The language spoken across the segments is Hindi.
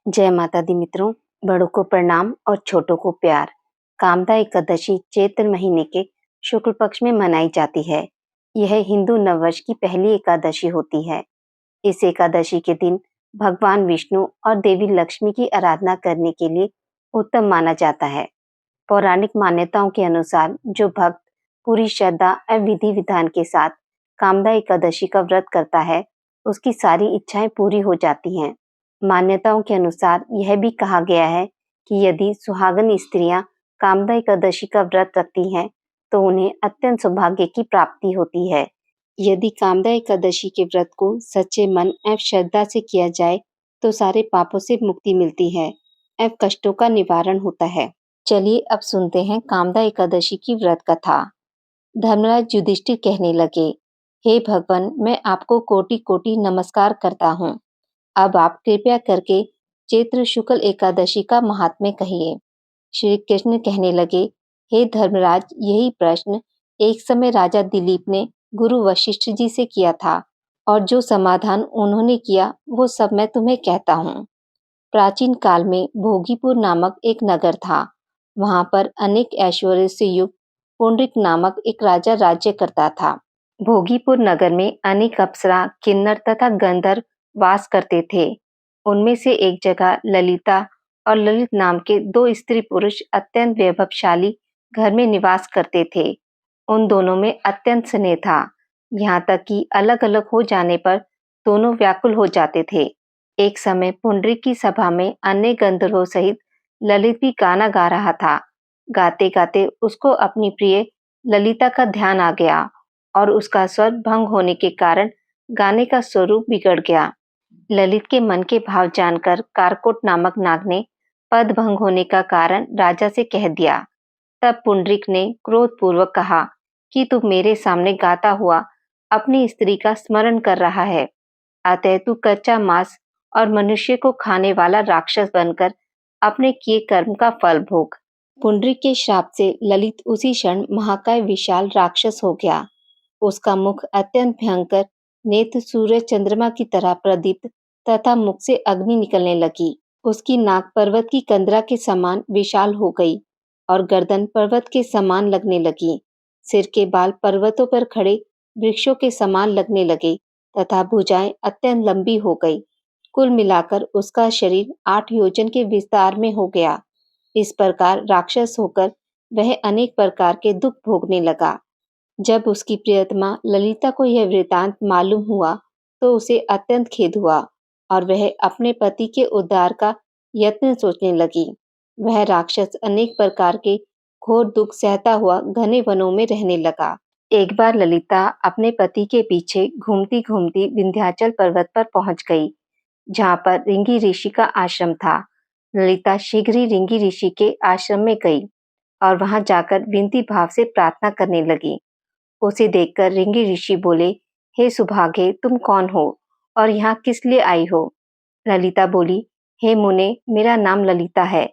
जय माता दी मित्रों। बड़ों को प्रणाम और छोटों को प्यार। कामदा एकादशी चैत्र महीने के शुक्ल पक्ष में मनाई जाती है। यह हिंदू नववर्ष की पहली एकादशी होती है। इस एकादशी के दिन भगवान विष्णु और देवी लक्ष्मी की आराधना करने के लिए उत्तम माना जाता है। पौराणिक मान्यताओं के अनुसार जो भक्त पूरी श्रद्धा और विधि विधान के साथ कामदा एकादशी का व्रत करता है, उसकी सारी इच्छाएं पूरी हो जाती हैं। मान्यताओं के अनुसार यह भी कहा गया है कि यदि सुहागन स्त्रियां कामदा एकादशी का व्रत रखती हैं, तो उन्हें अत्यंत सौभाग्य की प्राप्ति होती है। यदि कामदा एकादशी के व्रत को सच्चे मन एवं श्रद्धा से किया जाए, तो सारे पापों से मुक्ति मिलती है एवं कष्टों का निवारण होता है। चलिए अब सुनते हैं कामदा एकादशी की व्रत कथा। धर्मराज युधिष्ठिर कहने लगे, हे भगवान, मैं आपको कोटि कोटि नमस्कार करता हूँ। अब आप कृपया करके चैत्र शुक्ल एकादशी का महात्म्य कहिए। श्री कृष्ण कहने लगे, हे धर्मराज, यही प्रश्न एक समय राजा दिलीप ने गुरु वशिष्ठ जी से किया था, और जो समाधान उन्होंने किया वो सब मैं तुम्हें कहता हूँ। प्राचीन काल में भोगीपुर नामक एक नगर था। वहां पर अनेक ऐश्वर्य से युक्त पुंडरीक नामक एक राजा राज्य करता था। भोगीपुर नगर में अनेक अप्सरा, किन्नर तथा गंधर्व वास करते थे। उनमें से एक जगह ललिता और ललित नाम के दो स्त्री पुरुष अत्यंत वैभवशाली घर में निवास करते थे। उन दोनों में अत्यंत स्नेह था, यहाँ तक कि अलग अलग हो जाने पर दोनों व्याकुल हो जाते थे। एक समय पुंडरीक की सभा में अन्य गंधर्वों सहित ललित भी गाना गा रहा था। गाते गाते उसको अपनी प्रिय ललिता का ध्यान आ गया और उसका स्वर भंग होने के कारण गाने का स्वरूप बिगड़ गया। ललित के मन के भाव जानकर कारकोट नामक नाग ने पद भंग होने का कारण राजा से कह दिया। तब पुंडरीक ने क्रोधपूर्वक कहा कि तू मेरे सामने गाता हुआ अपनी स्त्री का स्मरण कर रहा है, अतः तू कच्चा मांस और मनुष्य को खाने वाला राक्षस बनकर अपने किए कर्म का फल भोग। पुंडरीक के श्राप से ललित उसी क्षण महाकाय विशाल राक्षस हो गया। उसका मुख अत्यंत भयंकर, नेत्र सूर्य चंद्रमा की तरह प्रदीप्त तथा मुख से अग्नि निकलने लगी। उसकी नाक पर्वत की कंदरा के समान विशाल हो गई और गर्दन पर्वत के समान लगने लगी। सिर के बाल पर्वतों पर खड़े वृक्षों के समान लगने लगे तथा भुजाएं अत्यंत लंबी हो गई। कुल मिलाकर उसका शरीर 8 योजन के विस्तार में हो गया। इस प्रकार राक्षस होकर वह अनेक प्रकार के दुख भोगने लगा। जब उसकी प्रियतमा ललिता को यह वृतांत मालूम हुआ, तो उसे अत्यंत खेद हुआ और वह अपने पति के उद्धार का यत्न सोचने लगी। वह राक्षस अनेक प्रकार के घोर दुख सहता हुआ घने वनों में रहने लगा। एक बार ललिता अपने पति के पीछे घूमती घूमती विंध्याचल पर्वत पर पहुंच गई, जहां पर रिंगी ऋषि का आश्रम था। ललिता शीघ्र ही रिंगी ऋषि के आश्रम में गई और वहां जाकर विनती भाव से प्रार्थना करने लगी। उसे देखकर रिंगी ऋषि बोले, हे सुभागे, तुम कौन हो और यहाँ किस लिए आई हो? ललिता बोली, हे मुने, मेरा नाम ललिता है।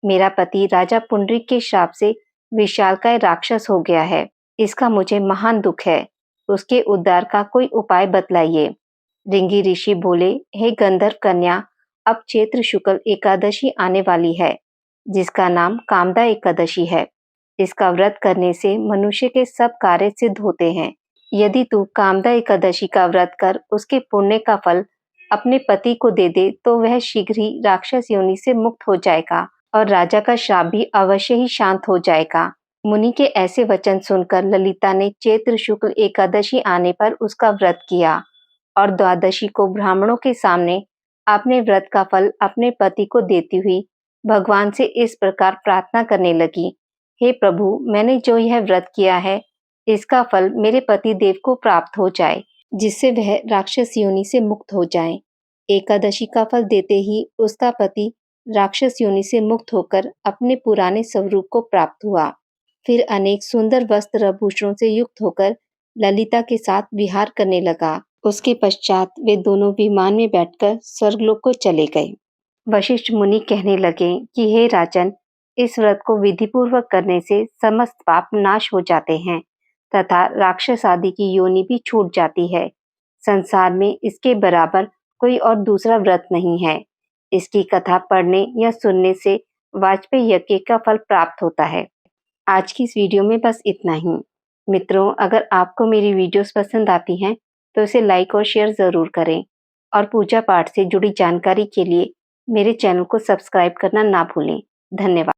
मेरा पति राजा पुंडरीक के श्राप से विशालकाय राक्षस हो गया है। इसका मुझे महान दुख है। उसके उद्धार का कोई उपाय बतलाइए। रिंगी ऋषि बोले, हे गंधर्व कन्या, अब चैत्र शुक्ल एकादशी आने वाली है, जिसका नाम कामदा एकादशी है। इसका व्रत करने से मनुष्य के सब कार्य सिद्ध होते हैं। यदि तू कामदा एकादशी का व्रत कर उसके पुण्य का फल अपने पति को दे दे, तो वह शीघ्र ही राक्षस योनि से मुक्त हो जाएगा और राजा का श्राप भी अवश्य ही शांत हो जाएगा। मुनि के ऐसे वचन सुनकर ललिता ने चैत्र शुक्ल एकादशी आने पर उसका व्रत किया और द्वादशी को ब्राह्मणों के सामने अपने व्रत का फल अपने पति को देती हुई भगवान से इस प्रकार प्रार्थना करने लगी, हे प्रभु, मैंने जो यह व्रत किया है, इसका फल मेरे पति देव को प्राप्त हो जाए, जिससे वह राक्षस योनि से मुक्त हो जाएं। एकादशी का फल देते ही उसका पति राक्षस योनि से मुक्त होकर अपने पुराने स्वरूप को प्राप्त हुआ। फिर अनेक सुंदर वस्त्र आभूषणों से युक्त होकर ललिता के साथ विहार करने लगा। उसके पश्चात वे दोनों विमान में बैठकर स्वर्गलोक को चले गए। वशिष्ठ मुनि कहने लगे कि हे राजन, इस व्रत को विधिपूर्वक करने से समस्त पाप नाश हो जाते हैं तथा राक्षस आदि की योनि भी छूट जाती है। संसार में इसके बराबर कोई और दूसरा व्रत नहीं है। इसकी कथा पढ़ने या सुनने से वाजपेयी यज्ञ का फल प्राप्त होता है। आज की इस वीडियो में बस इतना ही। मित्रों, अगर आपको मेरी वीडियोस पसंद आती हैं तो इसे लाइक और शेयर ज़रूर करें और पूजा पाठ से जुड़ी जानकारी के लिए मेरे चैनल को सब्सक्राइब करना ना भूलें। धन्यवाद।